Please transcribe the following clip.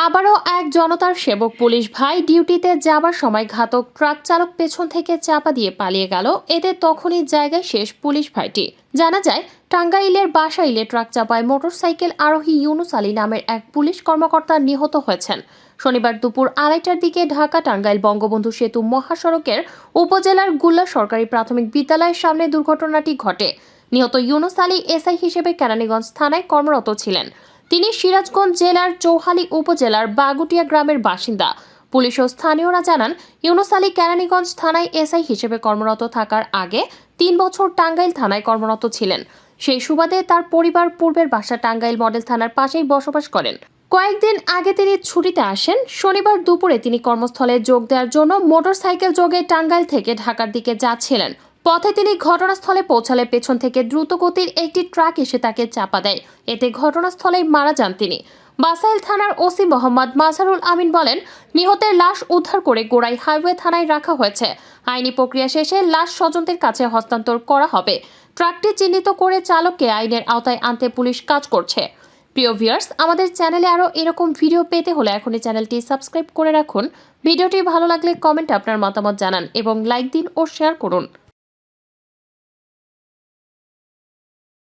আবারও এক জনতার সেবক পুলিশ ভাই ডিউটিতে যাবার সময় ঘাতক ট্রাক চালক পেছন থেকে চাপা দিয়ে পালিয়ে গেল। এতে তখনই জায়গায় শেষ পুলিশ ভাইটি। জানা যায়, টাঙ্গাইলের বাসাইলে ট্রাক চাপায় মোটরসাইকেল আরোহী ইউনুস আলী নামের এক পুলিশ কর্মকর্তা নিহত হয়েছেন। শনিবার দুপুর 2:30টার দিকে ঢাকা টাঙ্গাইল বঙ্গবন্ধু সেতু মহাসড়কের উপজেলার গুল্লা সরকারি প্রাথমিক বিদ্যালয়ের সামনে দুর্ঘটনাটি ঘটে। নিহত ইউনুস আলী এসআই হিসেবে কেরানীগঞ্জ থানায় কর্মরত ছিলেন। তিনি সিরাজগঞ্জ জেলার চৌহালি উপজেলার বাগুটিয়া গ্রামের বাসিন্দা। পুলিশ ও স্থানীয়রা জানান, ইউনুস আলী কেরানীগঞ্জ থানায় এসআই হিসেবে কর্মরত থাকার আগে 3 বছর টাঙ্গাইল থানায় কর্মরত ছিলেন। সেই সুবাদে তার পরিবার পূর্বের বাসা টাঙ্গাইল মডেল থানার পাশেই বসবাস করেন। কয়েকদিন আগে তিনি ছুটিতে আসেন। শনিবার দুপুরে তিনি কর্মস্থলে যোগ দেওয়ার জন্য মোটরসাইকেল যোগে টাঙ্গাইল থেকে ঢাকার দিকে যাচ্ছিলেন। পথে তিনি ঘটনাস্থলে পৌঁছালে পেছন থেকে দ্রুতগতির একটি ট্রাক এসে তাকে চাপা দেয়। এতে ঘটনাস্থলেই মারা যান তিনি। বাসাইল থানার ওসি মোহাম্মদ মাজহারুল আমিন বলেন, নিহতের লাশ উদ্ধার করে গোড়াই হাইওয়ে থানায় রাখা হয়েছে। আইনি প্রক্রিয়া শেষে লাশ স্বজনদের কাছে হস্তান্তর করা হবে। ট্রাকটি চিহ্নিত করে চালককে আইনের আওতায় আনতে পুলিশ কাজ করছে। প্রিয় ভিউয়ার্স, আমাদের চ্যানেলে আরও এরকম ভিডিও পেতে হলে এখনই চ্যানেলটি সাবস্ক্রাইব করে রাখুন। ভিডিওটি ভালো লাগলে কমেন্টে আপনার মতামত জানান এবং লাইক দিন ও শেয়ার করুন।